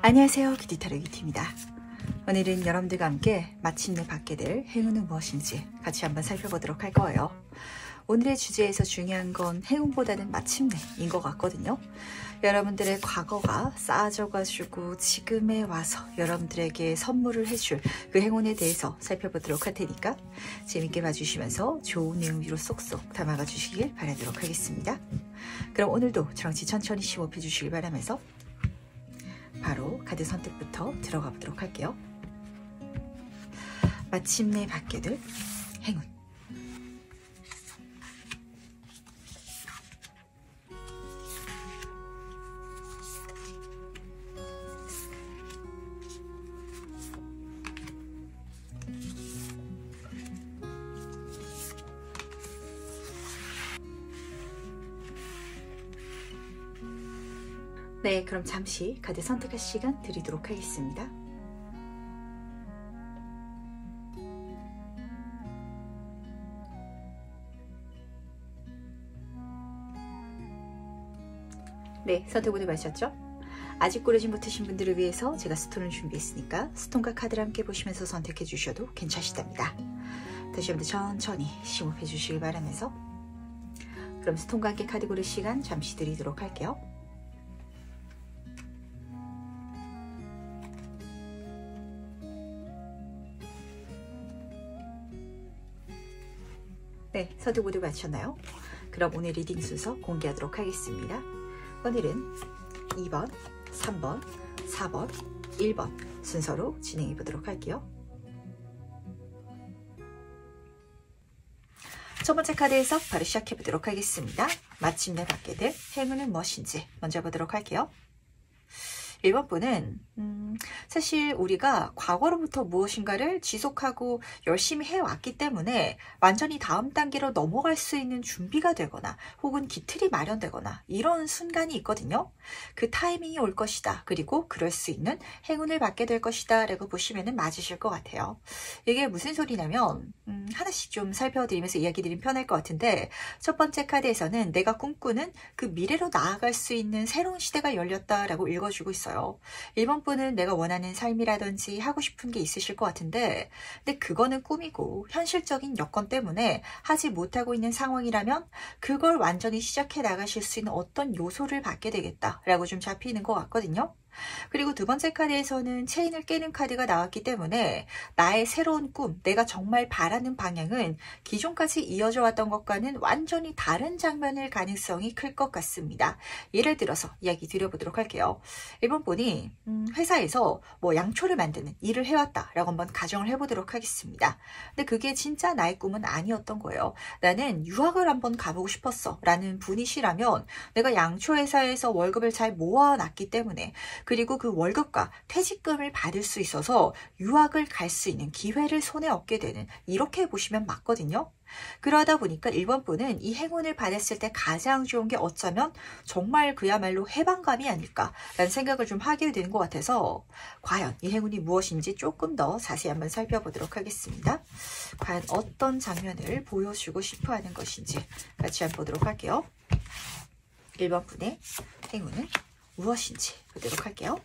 안녕하세요, 기티타로 기티입니다. 오늘은 여러분들과 함께 마침내 받게 될 행운은 무엇인지 같이 한번 살펴보도록 할 거예요. 오늘의 주제에서 중요한 건 행운보다는 마침내인 것 같거든요. 여러분들의 과거가 쌓아져가지고 지금에 와서 여러분들에게 선물을 해줄 그 행운에 대해서 살펴보도록 할 테니까 재밌게 봐주시면서 좋은 내용 위로 쏙쏙 담아가 주시길 바라도록 하겠습니다. 그럼 오늘도 저랑 천천히 심호흡해 주시길 바라면서 바로 카드 선택부터 들어가 보도록 할게요. 마침내 받게 될 행운. 네, 그럼 잠시 카드 선택할 시간 드리도록 하겠습니다. 네, 선택 모두 마셨죠? 아직 고르지 못하신 분들을 위해서 제가 스톤을 준비했으니까 스톤과 카드를 함께 보시면서 선택해 주셔도 괜찮으시답니다. 다시 한번 천천히 심호흡해 주시길 바라면서 그럼 스톤과 함께 카드 고를 시간 잠시 드리도록 할게요. 네, 선택 모두 마쳤나요? 그럼 오늘 리딩 순서 공개하도록 하겠습니다. 오늘은 2번, 3번, 4번, 1번 순서로 진행해 보도록 할게요. 첫 번째 카드 해석 바로 시작해 보도록 하겠습니다. 마침내 받게 될 행운은 무엇인지 먼저 보도록 할게요. 1번 분은 사실 우리가 과거로부터 무엇인가를 지속하고 열심히 해왔기 때문에 완전히 다음 단계로 넘어갈 수 있는 준비가 되거나 혹은 기틀이 마련되거나 이런 순간이 있거든요. 그 타이밍이 올 것이다. 그리고 그럴 수 있는 행운을 받게 될 것이다 라고 보시면 맞으실 것 같아요. 이게 무슨 소리냐면 하나씩 좀 살펴드리면서 이야기 드리면 편할 것 같은데 첫 번째 카드에서는 내가 꿈꾸는 그 미래로 나아갈 수 있는 새로운 시대가 열렸다라고 읽어주고 있어요. 1번 분은 내가 원하는 삶이라든지 하고 싶은 게 있으실 것 같은데 근데 그거는 꿈이고 현실적인 여건 때문에 하지 못하고 있는 상황이라면 그걸 완전히 시작해 나가실 수 있는 어떤 요소를 받게 되겠다라고 좀 잡히는 것 같거든요. 그리고 두 번째 카드에서는 체인을 깨는 카드가 나왔기 때문에 나의 새로운 꿈, 내가 정말 바라는 방향은 기존까지 이어져 왔던 것과는 완전히 다른 장면일 가능성이 클 것 같습니다. 예를 들어서 이야기 드려보도록 할게요. 1번 분이 회사에서 뭐 양초를 만드는 일을 해왔다라고 한번 가정을 해보도록 하겠습니다. 근데 그게 진짜 나의 꿈은 아니었던 거예요. 나는 유학을 한번 가보고 싶었어 라는 분이시라면 내가 양초 회사에서 월급을 잘 모아놨기 때문에 그리고 그 월급과 퇴직금을 받을 수 있어서 유학을 갈 수 있는 기회를 손에 얻게 되는 이렇게 보시면 맞거든요. 그러다 보니까 1번 분은 이 행운을 받았을 때 가장 좋은 게 어쩌면 정말 그야말로 해방감이 아닐까라는 생각을 좀 하게 되는 것 같아서 과연 이 행운이 무엇인지 조금 더 자세히 한번 살펴보도록 하겠습니다. 과연 어떤 장면을 보여주고 싶어 하는 것인지 같이 한번 보도록 할게요. 1번 분의 행운은 무엇인지 보도록 할게요.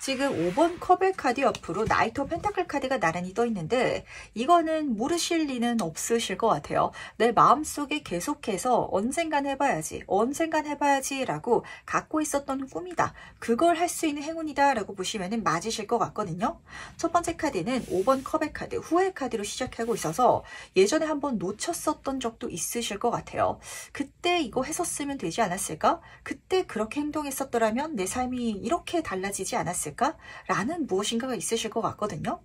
지금 5번 컵의 카드 옆으로 나이트 오브 펜타클 카드가 나란히 떠 있는데 이거는 모르실 리는 없으실 것 같아요. 내 마음속에 계속해서 언젠간 해봐야지 라고 갖고 있었던 꿈이다. 그걸 할 수 있는 행운이다 라고 보시면 맞으실 것 같거든요. 첫 번째 카드는 5번 컵의 카드, 후회 카드로 시작하고 있어서 예전에 한번 놓쳤었던 적도 있으실 것 같아요. 그때 이거 했었으면 되지 않았을까? 그때 그렇게 행동했었더라면 내 삶이 이렇게 달라지지 않았을까? 라는 무엇인가가 있으실 것 같거든요.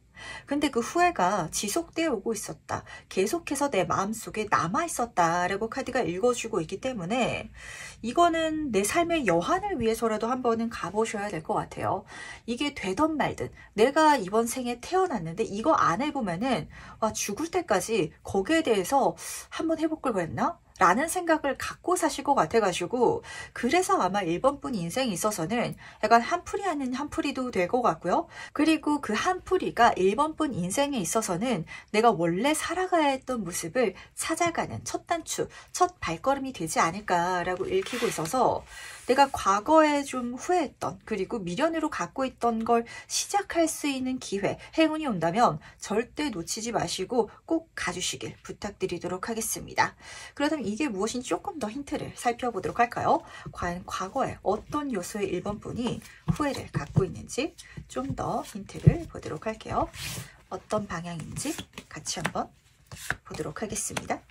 근데 그 후회가 지속되어 오고 있었다. 계속해서 내 마음속에 남아 있었다 라고 카드가 읽어주고 있기 때문에 이거는 내 삶의 여한을 위해서라도 한번은 가보셔야 될 것 같아요. 이게 되던 말든 내가 이번 생에 태어났는데 이거 안 해보면은 와, 죽을 때까지 거기에 대해서 한번 해볼 걸 그랬나? 라는 생각을 갖고 사실 것 같아가지고 그래서 아마 1번 분 인생에 있어서는 약간 한풀이 아닌 한풀이도 될 것 같고요. 그리고 그 한풀이가 1번 분 인생에 있어서는 내가 원래 살아가야 했던 모습을 찾아가는 첫 단추, 첫 발걸음이 되지 않을까라고 읽히고 있어서 내가 과거에 좀 후회했던 그리고 미련으로 갖고 있던 걸 시작할 수 있는 기회, 행운이 온다면 절대 놓치지 마시고 꼭 가주시길 부탁드리도록 하겠습니다. 그렇다면 이게 무엇인지 조금 더 힌트를 살펴보도록 할까요? 과연 과거에 어떤 요소의 1번 분이 후회를 갖고 있는지 좀 더 힌트를 보도록 할게요. 어떤 방향인지 같이 한번 보도록 하겠습니다.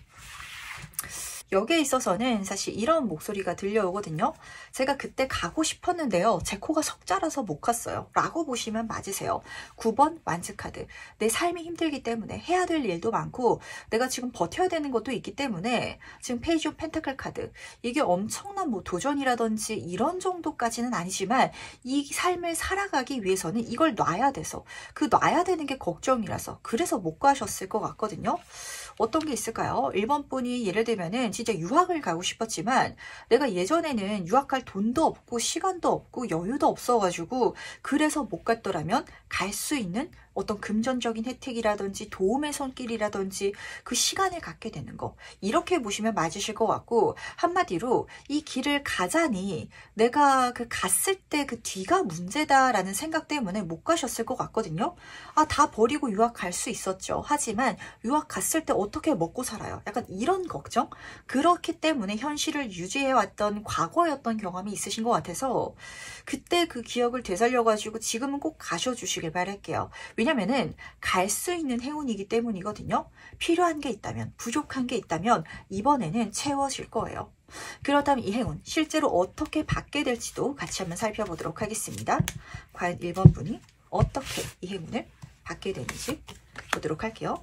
여기에 있어서는 사실 이런 목소리가 들려오거든요. 제가 그때 가고 싶었는데요. 제 코가 석자라서 못 갔어요. 라고 보시면 맞으세요. 9번 완즈카드. 내 삶이 힘들기 때문에 해야 될 일도 많고 내가 지금 버텨야 되는 것도 있기 때문에 지금 페이지 오브 펜타클 카드. 이게 엄청난 뭐 도전이라든지 이런 정도까지는 아니지만 이 삶을 살아가기 위해서는 이걸 놔야 돼서 그 놔야 되는 게 걱정이라서 그래서 못 가셨을 것 같거든요. 어떤 게 있을까요? 1번 분이 예를 들면은 진짜 유학을 가고 싶었지만 내가 예전에는 유학할 돈도 없고 시간도 없고 여유도 없어가지고 그래서 못 갔더라면 갈 수 있는 어떤 금전적인 혜택이라든지 도움의 손길이라든지 그 시간을 갖게 되는 거 이렇게 보시면 맞으실 것 같고 한마디로 이 길을 가자니 내가 그 갔을 때 그 뒤가 문제다라는 생각 때문에 못 가셨을 것 같거든요. 아, 다 버리고 유학 갈 수 있었죠. 하지만 유학 갔을 때 어떻게 먹고 살아요? 약간 이런 걱정? 그렇기 때문에 현실을 유지해왔던 과거였던 경험이 있으신 것 같아서 그때 그 기억을 되살려가지고 지금은 꼭 가셔주시길 바랄게요. 왜냐면은 갈 수 있는 행운이기 때문이거든요. 필요한 게 있다면, 부족한 게 있다면 이번에는 채워질 거예요. 그렇다면 이 행운 실제로 어떻게 받게 될지도 같이 한번 살펴보도록 하겠습니다. 과연 1번 분이 어떻게 이 행운을 받게 되는지 보도록 할게요.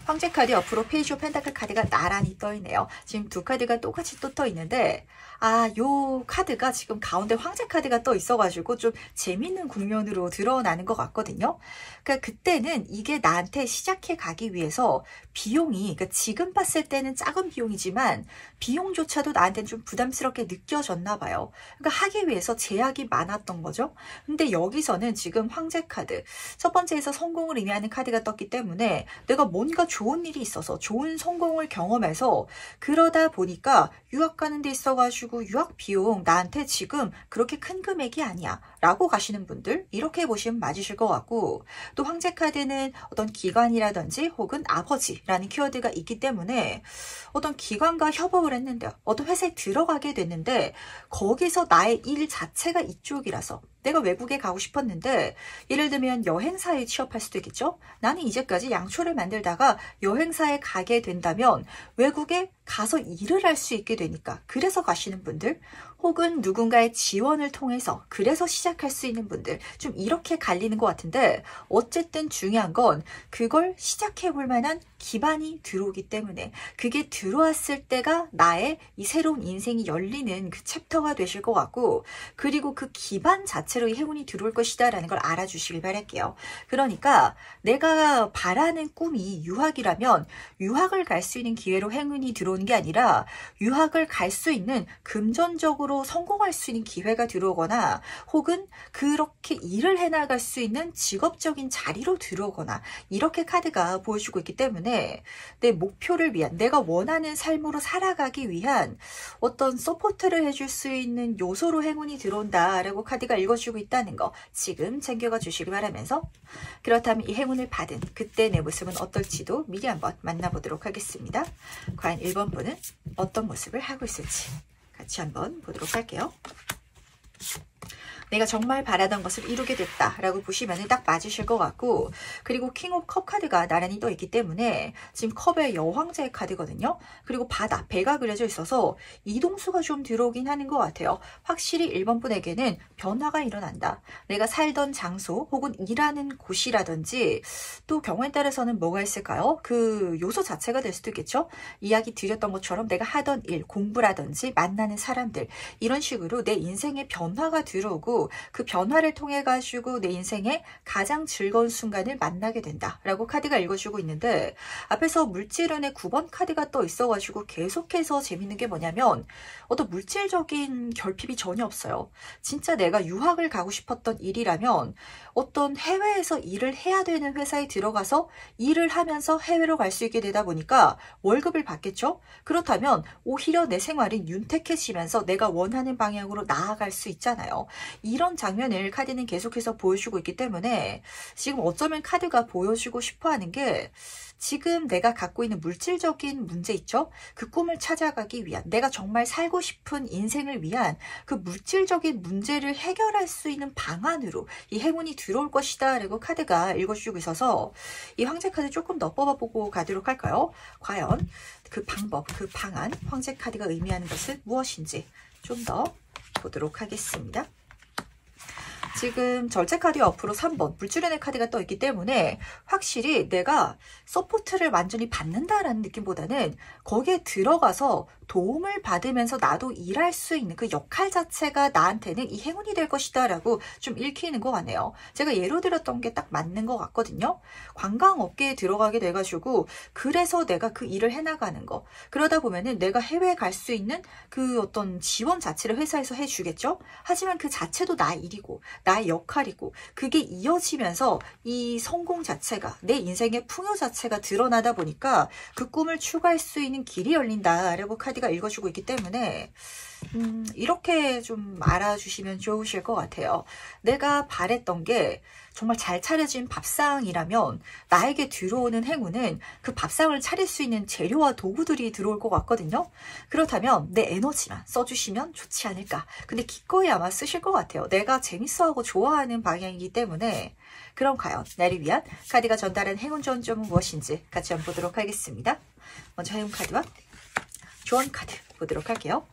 황제 카드 옆으로 페이지 오브 펜타클 카드가 나란히 떠있네요. 지금 두 카드가 똑같이 또 떠있는데 요 카드가 지금 가운데 황제 카드가 떠 있어가지고 좀 재밌는 국면으로 드러나는 것 같거든요. 그러니까 그때는 이게 나한테 시작해 가기 위해서 비용이 그러니까 지금 봤을 때는 작은 비용이지만 비용조차도 나한테는 좀 부담스럽게 느껴졌나 봐요. 그러니까 하기 위해서 제약이 많았던 거죠. 근데 여기서는 지금 황제 카드 첫 번째에서 성공을 의미하는 카드가 떴기 때문에 내가 뭔가 좋은 일이 있어서 좋은 성공을 경험해서 그러다 보니까 유학 가는 데 있어가지고 유학 비용 나한테 지금 그렇게 큰 금액이 아니야 라고 가시는 분들 이렇게 보시면 맞으실 것 같고 또 황제 카드는 어떤 기관이라든지 혹은 아버지라는 키워드가 있기 때문에 어떤 기관과 협업을 했는데 어떤 회사에 들어가게 됐는데 거기서 나의 일 자체가 이쪽이라서 내가 외국에 가고 싶었는데 예를 들면 여행사에 취업할 수도 있겠죠. 나는 이제까지 양초를 만들다가 여행사에 가게 된다면 외국에 가서 일을 할 수 있게 되니까 그래서 가시는 분들 혹은 누군가의 지원을 통해서 그래서 시작할 수 있는 분들 좀 이렇게 갈리는 것 같은데 어쨌든 중요한 건 그걸 시작해 볼 만한 기반이 들어오기 때문에 그게 들어왔을 때가 나의 이 새로운 인생이 열리는 그 챕터가 되실 것 같고 그리고 그 기반 자체로 이 행운이 들어올 것이다 라는 걸 알아주시길 바랄게요. 그러니까 내가 바라는 꿈이 유학이라면 유학을 갈 수 있는 기회로 행운이 들어오는 게 아니라 유학을 갈 수 있는 금전적으로 성공할 수 있는 기회가 들어오거나 혹은 그렇게 일을 해나갈 수 있는 직업적인 자리로 들어오거나 이렇게 카드가 보여주고 있기 때문에 내 목표를 위한 내가 원하는 삶으로 살아가기 위한 어떤 서포트를 해줄 수 있는 요소로 행운이 들어온다라고 카드가 읽어주고 있다는 거 지금 챙겨가 주시기 바라면서 그렇다면 이 행운을 받은 그때 내 모습은 어떨지도 미리 한번 만나보도록 하겠습니다. 과연 1번 분은 어떤 모습을 하고 있을지 같이 한번 보도록 할게요. 내가 정말 바라던 것을 이루게 됐다라고 보시면 딱 맞으실 것 같고 그리고 킹 오브 컵 카드가 나란히 떠 있기 때문에 지금 컵의 여왕제의 카드거든요. 그리고 바다, 배가 그려져 있어서 이동수가 좀 들어오긴 하는 것 같아요. 확실히 1번 분에게는 변화가 일어난다. 내가 살던 장소 혹은 일하는 곳이라든지 또 경우에 따라서는 뭐가 있을까요? 그 요소 자체가 될 수도 있겠죠. 이야기 드렸던 것처럼 내가 하던 일, 공부라든지 만나는 사람들 이런 식으로 내 인생에 변화가 들어오고 돼가지고 그 변화를 통해 가지고 내 인생에 가장 즐거운 순간을 만나게 된다라고 카드가 읽어주고 있는데, 앞에서 물질운의 9번 카드가 떠 있어가지고 계속해서 재밌는 게 뭐냐면 어떤 물질적인 결핍이 전혀 없어요. 진짜 내가 유학을 가고 싶었던 일이라면 어떤 해외에서 일을 해야 되는 회사에 들어가서 일을 하면서 해외로 갈 수 있게 되다 보니까 월급을 받겠죠. 그렇다면 오히려 내 생활이 윤택해지면서 내가 원하는 방향으로 나아갈 수 있잖아요. 이런 장면을 카드는 계속해서 보여주고 있기 때문에 지금 어쩌면 카드가 보여주고 싶어하는 게, 지금 내가 갖고 있는 물질적인 문제 있죠? 그 꿈을 찾아가기 위한, 내가 정말 살고 싶은 인생을 위한 그 물질적인 문제를 해결할 수 있는 방안으로 이 행운이 들어올 것이다 라고 카드가 읽어주고 있어서 이 황제 카드 조금 더 뽑아보고 가도록 할까요? 과연 그 방법, 그 방안, 황제 카드가 의미하는 것은 무엇인지 좀 더 보도록 하겠습니다. 지금 절제 카드 옆으로 3번 물질운의 카드가 떠 있기 때문에 확실히 내가 서포트를 완전히 받는다라는 느낌보다는 거기에 들어가서 도움을 받으면서 나도 일할 수 있는 그 역할 자체가 나한테는 이 행운이 될 것이다 라고 좀 읽히는 것 같네요. 제가 예로 들었던 게 딱 맞는 것 같거든요. 관광업계에 들어가게 돼가지고 그래서 내가 그 일을 해나가는 거, 그러다 보면은 내가 해외에 갈 수 있는 그 어떤 지원 자체를 회사에서 해주겠죠. 하지만 그 자체도 나의 일이고 나의 역할이고 그게 이어지면서 이 성공 자체가, 내 인생의 풍요 자체가 드러나다 보니까 그 꿈을 추구할 수 있는 길이 열린다라고 카드가 읽어주고 있기 때문에 이렇게 좀 알아주시면 좋으실 것 같아요. 내가 바랬던 게 정말 잘 차려진 밥상이라면 나에게 들어오는 행운은 그 밥상을 차릴 수 있는 재료와 도구들이 들어올 것 같거든요. 그렇다면 내 에너지만 써주시면 좋지 않을까. 근데 기꺼이 아마 쓰실 것 같아요. 내가 재밌어하고 좋아하는 방향이기 때문에. 그럼 과연 나를 위한 카드가 전달한 행운 전점은 무엇인지 같이 한번 보도록 하겠습니다. 먼저 행운 카드와 조언 카드 보도록 할게요.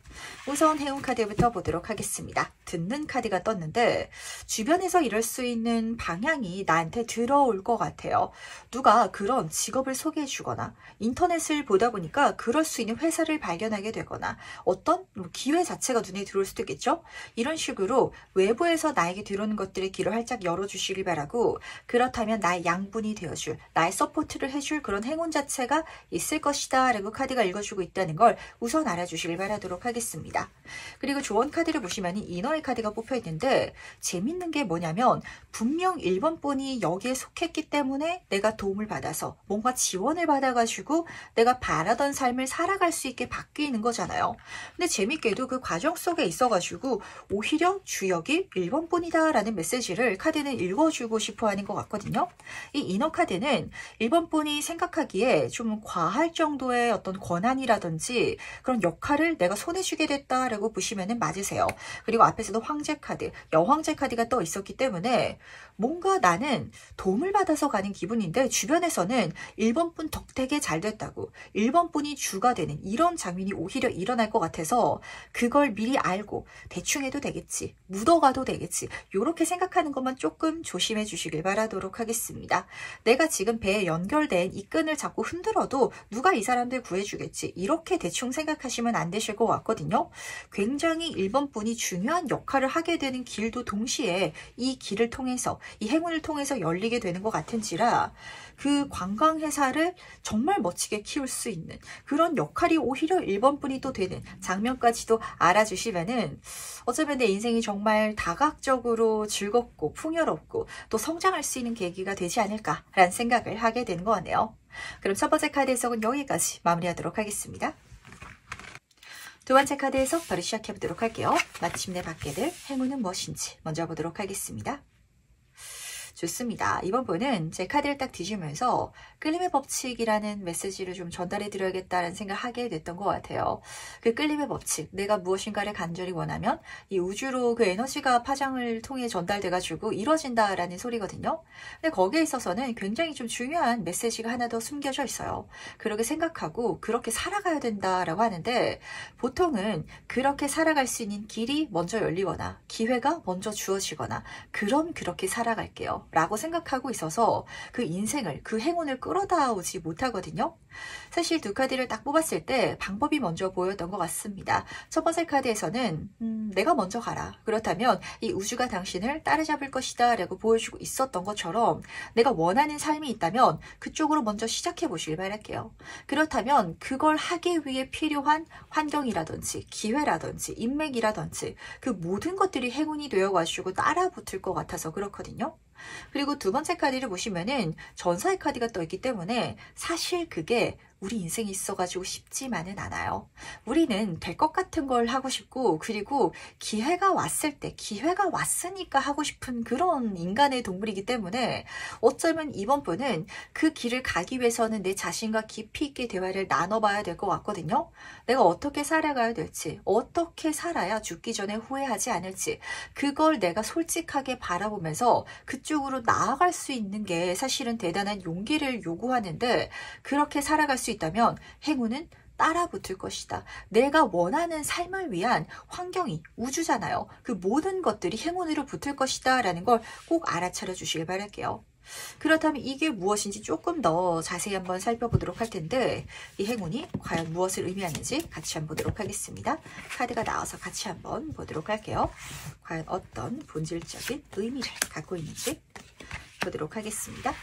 우선 행운 카드부터 보도록 하겠습니다. 듣는 카드가 떴는데 주변에서 이럴 수 있는 방향이 나한테 들어올 것 같아요. 누가 그런 직업을 소개해 주거나 인터넷을 보다 보니까 그럴 수 있는 회사를 발견하게 되거나 어떤 기회 자체가 눈에 들어올 수도 있겠죠. 이런 식으로 외부에서 나에게 들어오는 것들의 길을 활짝 열어주시길 바라고, 그렇다면 나의 양분이 되어줄, 나의 서포트를 해줄 그런 행운 자체가 있을 것이다 라고 카드가 읽어주고 있다는 걸 우선 알아주시길 바라도록 하겠습니다. 그리고 조언 카드를 보시면 이너의 카드가 뽑혀 있는데 재밌는 게 뭐냐면 분명 1번 분이 여기에 속했기 때문에 내가 도움을 받아서 뭔가 지원을 받아가지고 내가 바라던 삶을 살아갈 수 있게 바뀌는 거잖아요. 근데 재밌게도 그 과정 속에 있어가지고 오히려 주역이 1번 분이다 라는 메시지를 카드는 읽어주고 싶어 하는 것 같거든요. 이 이너 카드는 1번 분이 생각하기에 좀 과할 정도의 어떤 권한이라든지 그런 역할을 내가 손에 쥐게 됐다라고 보시면 맞으세요. 그리고 앞에서도 황제 카드, 여황제 카드가 떠 있었기 때문에 뭔가 나는 도움을 받아서 가는 기분인데 주변에서는 1번 분 덕택에 잘 됐다고, 1번 분이 주가 되는 이런 장면이 오히려 일어날 것 같아서 그걸 미리 알고 대충 해도 되겠지, 묻어가도 되겠지, 이렇게 생각하는 것만 조금 조심해 주시길 바라도록 하겠습니다. 내가 지금 배에 연결된 이 끈을 자꾸 흔들어도 누가 이 사람들 구해주겠지, 이렇게 대충 생각하시면 안 되실 것 같거든요. 굉장히 1번 분이 중요한 역할을 하게 되는 길도 동시에 이 길을 통해서, 이 행운을 통해서 열리게 되는 것 같은지라 그 관광회사를 정말 멋지게 키울 수 있는 그런 역할이 오히려 1번 분이 또 되는 장면까지도 알아주시면은 어쩌면 내 인생이 정말 다각적으로 즐겁고 풍요롭고 또 성장할 수 있는 계기가 되지 않을까라는 생각을 하게 되는 것 같네요. 그럼 첫 번째 카드 해석은 여기까지 마무리하도록 하겠습니다. 두 번째 카드 해석 바로 시작해보도록 할게요. 마침내 받게 될 행운은 무엇인지 먼저 보도록 하겠습니다. 좋습니다. 이번 분은 제 카드를 딱 뒤지면서 끌림의 법칙이라는 메시지를 좀 전달해 드려야겠다는 생각을 하게 됐던 것 같아요. 그 끌림의 법칙, 내가 무엇인가를 간절히 원하면 이 우주로 그 에너지가 파장을 통해 전달돼가지고 이루어진다라는 소리거든요. 근데 거기에 있어서는 굉장히 좀 중요한 메시지가 하나 더 숨겨져 있어요. 그렇게 생각하고 그렇게 살아가야 된다라고 하는데 보통은 그렇게 살아갈 수 있는 길이 먼저 열리거나 기회가 먼저 주어지거나 그럼 그렇게 살아갈게요. 라고 생각하고 있어서 그 인생을, 그 행운을 끌어다 오지 못하거든요. 사실 두 카드를 딱 뽑았을 때 방법이 먼저 보였던 것 같습니다. 첫 번째 카드에서는 내가 먼저 가라. 그렇다면 이 우주가 당신을 따라잡을 것이다 라고 보여주고 있었던 것처럼 내가 원하는 삶이 있다면 그쪽으로 먼저 시작해 보시길 바랄게요. 그렇다면 그걸 하기 위해 필요한 환경이라든지 기회라든지 인맥이라든지 그 모든 것들이 행운이 되어가지고 따라붙을 것 같아서 그렇거든요. 그리고 두 번째 카드를 보시면은 전사의 카드가 떠 있기 때문에 사실 그게 우리 인생에 있어가지고 쉽지만은 않아요. 우리는 될 것 같은 걸 하고 싶고 그리고 기회가 왔을 때 기회가 왔으니까 하고 싶은 그런 인간의 동물이기 때문에 어쩌면 이번 분은 그 길을 가기 위해서는 내 자신과 깊이 있게 대화를 나눠봐야 될 것 같거든요. 내가 어떻게 살아가야 될지 어떻게 살아야 죽기 전에 후회하지 않을지 그걸 내가 솔직하게 바라보면서 그쪽으로 나아갈 수 있는 게 사실은 대단한 용기를 요구하는데 그렇게 살아갈 수 있다면 행운은 따라붙을 것이다. 내가 원하는 삶을 위한 환경이 우주잖아요. 그 모든 것들이 행운으로 붙을 것이다 라는 걸 꼭 알아차려 주시길 바랄게요. 그렇다면 이게 무엇인지 조금 더 자세히 한번 살펴보도록 할 텐데 이 행운이 과연 무엇을 의미하는지 같이 한번 보도록 하겠습니다. 카드가 나와서 같이 한번 보도록 할게요. 과연 어떤 본질적인 의미를 갖고 있는지 보도록 하겠습니다.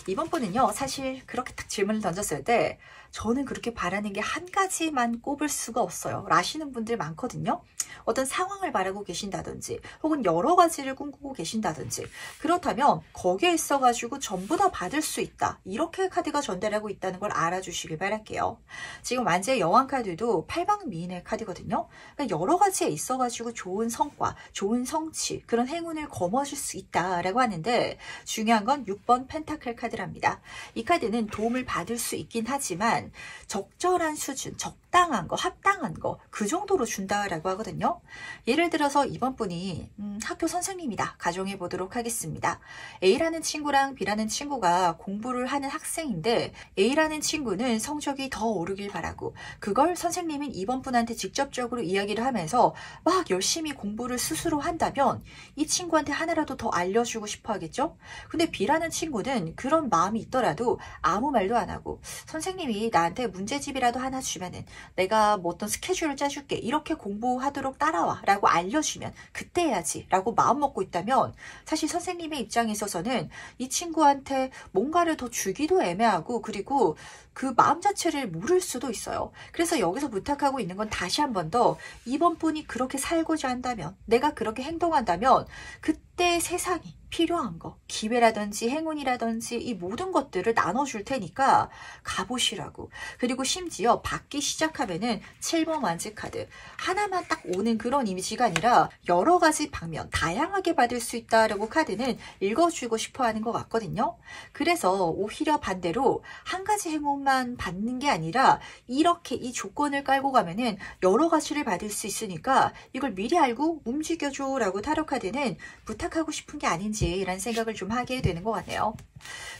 이번 분은요, 사실 그렇게 딱 질문을 던졌을 때 저는 그렇게 바라는 게 한 가지만 꼽을 수가 없어요 라시는 분들 많거든요. 어떤 상황을 바라고 계신다든지 혹은 여러 가지를 꿈꾸고 계신다든지 그렇다면 거기에 있어가지고 전부 다 받을 수 있다 이렇게 카드가 전달하고 있다는 걸 알아주시길 바랄게요. 지금 완제의 여왕 카드도 팔방미인의 카드거든요. 그러니까 여러 가지에 있어가지고 좋은 성과 좋은 성취 그런 행운을 거머쥘 수 있다라고 하는데 중요한 건 6번 펜타클 카드랍니다. 이 카드는 도움을 받을 수 있긴 하지만 적절한 수준 적당한 거 합당한 거 그 정도로 준다라고 하거든요. 예를 들어서 이번 분이 학교 선생님이다 가정해 보도록 하겠습니다. A라는 친구랑 B라는 친구가 공부를 하는 학생인데 A라는 친구는 성적이 더 오르길 바라고 그걸 선생님인 이번 분한테 직접적으로 이야기를 하면서 막 열심히 공부를 스스로 한다면 이 친구한테 하나라도 더 알려주고 싶어 하겠죠. 근데 B라는 친구는 그런 마음이 있더라도 아무 말도 안 하고 선생님이 나한테 문제집이라도 하나 주면은 내가 뭐 어떤 스케줄을 짜줄게 이렇게 공부하도록 따라와 라고 알려주면 그때 해야지 라고 마음먹고 있다면 사실 선생님의 입장에 있어서는 이 친구한테 뭔가를 더 주기도 애매하고 그리고 그 마음 자체를 모를 수도 있어요. 그래서 여기서 부탁하고 있는 건 다시 한 번 더 이번 분이 그렇게 살고자 한다면 내가 그렇게 행동한다면 그때 세상이 필요한 거 기회라든지 행운이라든지 이 모든 것들을 나눠줄 테니까 가보시라고. 그리고 심지어 받기 시작하면은 7번 완즈 카드 하나만 딱 오는 그런 이미지가 아니라 여러 가지 방면 다양하게 받을 수 있다라고 카드는 읽어주고 싶어 하는 것 같거든요. 그래서 오히려 반대로 한 가지 행운만 받는 게 아니라 이렇게 이 조건을 깔고 가면은 여러 가지를 받을 수 있으니까 이걸 미리 알고 움직여줘 라고 타로 카드는 부탁하고 싶은 게 아닌지 라는 생각을 좀 하게 되는 것 같네요.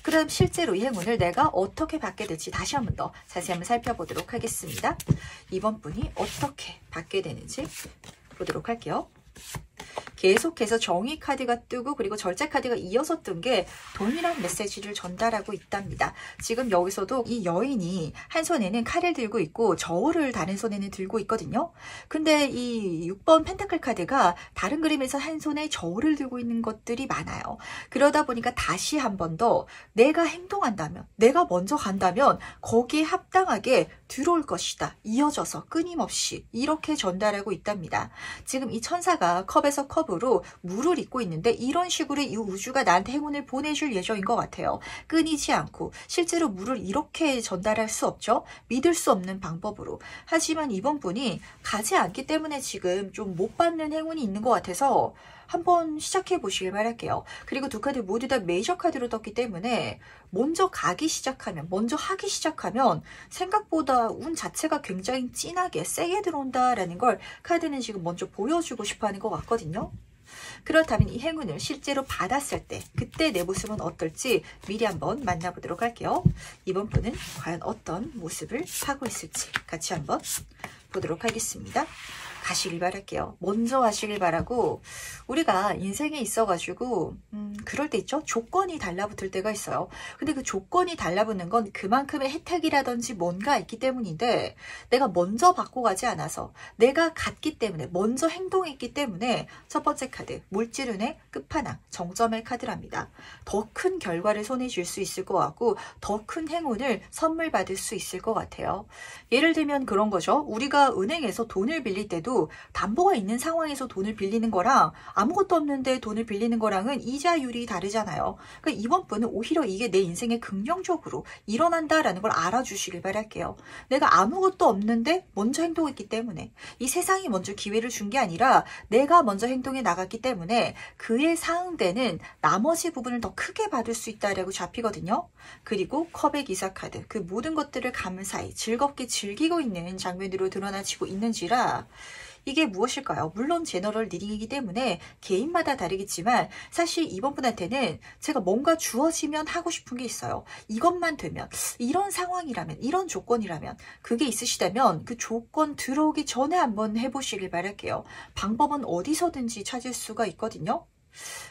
그럼 실제로 이 행운을 내가 어떻게 받게 될지 다시 한 번 더 자세히 한번 살펴보도록 하겠습니다. 이번 분이 어떻게 받게 되는지 보도록 할게요. 계속해서 정의 카드가 뜨고 그리고 절제 카드가 이어서 뜬 게 동일한 메시지를 전달하고 있답니다. 지금 여기서도 이 여인이 한 손에는 칼을 들고 있고 저울을 다른 손에는 들고 있거든요. 근데 이 6번 펜타클 카드가 다른 그림에서 한 손에 저울을 들고 있는 것들이 많아요. 그러다 보니까 다시 한 번 더 내가 행동한다면 내가 먼저 간다면 거기에 합당하게 들어올 것이다. 이어져서 끊임없이 이렇게 전달하고 있답니다. 지금 이 천사가 컵에서 컵으로 물을 잇고 있는데 이런 식으로 이 우주가 나한테 행운을 보내줄 예정인 것 같아요. 끊이지 않고 실제로 물을 이렇게 전달할 수 없죠. 믿을 수 없는 방법으로. 하지만 이번 분이 가지 않기 때문에 지금 좀 못 받는 행운이 있는 것 같아서 한번 시작해 보시길 바랄게요. 그리고 두 카드 모두 다 메이저 카드로 떴기 때문에 먼저 가기 시작하면 먼저 하기 시작하면 생각보다 운 자체가 굉장히 진하게 세게 들어온다라는 걸 카드는 지금 먼저 보여주고 싶어 하는 것 같거든요. 그렇다면 이 행운을 실제로 받았을 때 그때 내 모습은 어떨지 미리 한번 만나보도록 할게요. 이번 분은 과연 어떤 모습을 하고 있을지 같이 한번 보도록 하겠습니다. 가시길 바랄게요. 먼저 하시길 바라고, 우리가 인생에 있어가지고 그럴 때 있죠? 조건이 달라붙을 때가 있어요. 근데 그 조건이 달라붙는 건 그만큼의 혜택이라든지 뭔가 있기 때문인데, 내가 먼저 받고 가지 않아서, 내가 갔기 때문에, 먼저 행동했기 때문에 첫 번째 카드, 물질운의 끝판왕, 정점의 카드랍니다. 더 큰 결과를 손에 쥘 수 있을 것 같고, 더 큰 행운을 선물 받을 수 있을 것 같아요. 예를 들면 그런 거죠. 우리가 은행에서 돈을 빌릴 때도 담보가 있는 상황에서 돈을 빌리는 거랑 아무것도 없는데 돈을 빌리는 거랑은 이자율이 다르잖아요. 그러니까 이번 분은 오히려 이게 내 인생에 긍정적으로 일어난다라는 걸 알아주시길 바랄게요. 내가 아무것도 없는데 먼저 행동했기 때문에, 이 세상이 먼저 기회를 준 게 아니라 내가 먼저 행동해 나갔기 때문에 그에 상응되는 나머지 부분을 더 크게 받을 수 있다라고 잡히거든요. 그리고 컵의 기사 카드, 그 모든 것들을 감사히 즐겁게 즐기고 있는 장면으로 드러나지고 있는지라, 이게 무엇일까요? 물론 제너럴 리딩이기 때문에 개인마다 다르겠지만, 사실 이번 분한테는 제가 뭔가 주어지면 하고 싶은 게 있어요. 이것만 되면, 이런 상황이라면, 이런 조건이라면, 그게 있으시다면 그 조건 들어오기 전에 한번 해보시길 바랄게요. 방법은 어디서든지 찾을 수가 있거든요.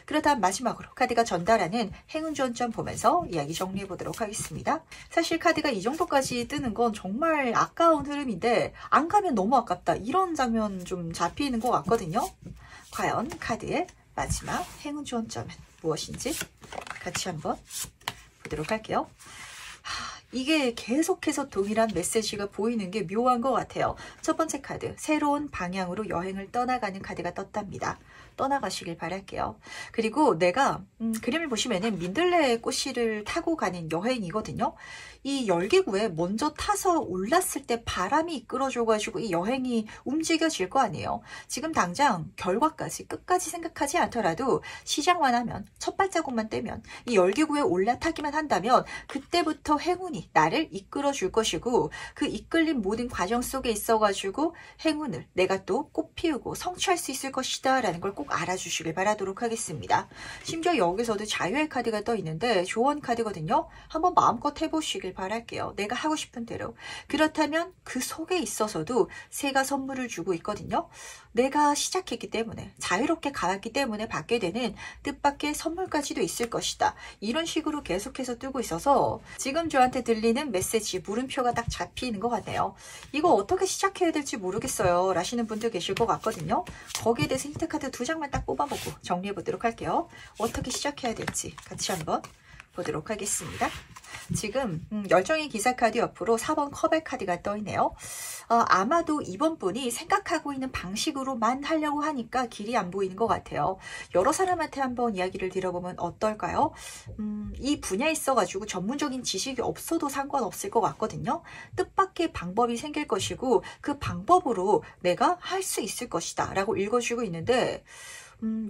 그러다 마지막으로 카드가 전달하는 행운 지원점 보면서 이야기 정리해 보도록 하겠습니다. 사실 카드가 이 정도까지 뜨는 건 정말 아까운 흐름인데, 안 가면 너무 아깝다, 이런 장면 좀 잡히는 것 같거든요. 과연 카드의 마지막 행운 지원점은 무엇인지 같이 한번 보도록 할게요. 이게 계속해서 동일한 메시지가 보이는 게 묘한 것 같아요. 첫 번째 카드, 새로운 방향으로 여행을 떠나가는 카드가 떴답니다. 떠나가시길 바랄게요. 그리고 내가 그림을 보시면은 민들레 꽃씨를 타고 가는 여행이거든요. 이 열기구에 먼저 타서 올랐을 때 바람이 이끌어줘가지고 이 여행이 움직여질 거 아니에요. 지금 당장 결과까지 끝까지 생각하지 않더라도 시작만 하면, 첫 발자국만 떼면, 이 열기구에 올라타기만 한다면 그때부터 행운이 나를 이끌어줄 것이고, 그 이끌린 모든 과정 속에 있어가지고 행운을 내가 또 꽃피우고 성취할 수 있을 것이다 라는 걸 꼭 알아주시길 바라도록 하겠습니다. 심지어 여기서도 자유의 카드가 떠 있는데 조언 카드거든요. 한번 마음껏 해보시길 바랄게요. 내가 하고 싶은 대로. 그렇다면 그 속에 있어서도 새가 선물을 주고 있거든요. 내가 시작했기 때문에, 자유롭게 가왔기 때문에 받게 되는 뜻밖의 선물까지도 있을 것이다. 이런 식으로 계속해서 뜨고 있어서 지금 저한테 들리는 메시지, 물음표가 딱 잡히는 것 같네요. 이거 어떻게 시작해야 될지 모르겠어요 라시는 분들 계실 것 같거든요. 거기에 대해서 힌트 카드 2장만 딱 뽑아보고 정리해 보도록 할게요. 어떻게 시작해야 될지 같이 한번 보도록 하겠습니다. 지금 열정의 기사 카드 옆으로 4번 컵의 카드가 떠 있네요. 아마도 이번 분이 생각하고 있는 방식으로만 하려고 하니까 길이 안 보이는 것 같아요. 여러 사람한테 한번 이야기를 들어보면 어떨까요? 이 분야에 있어가지고 전문적인 지식이 없어도 상관없을 것 같거든요. 뜻밖의 방법이 생길 것이고, 그 방법으로 내가 할 수 있을 것이다 라고 읽어주고 있는데,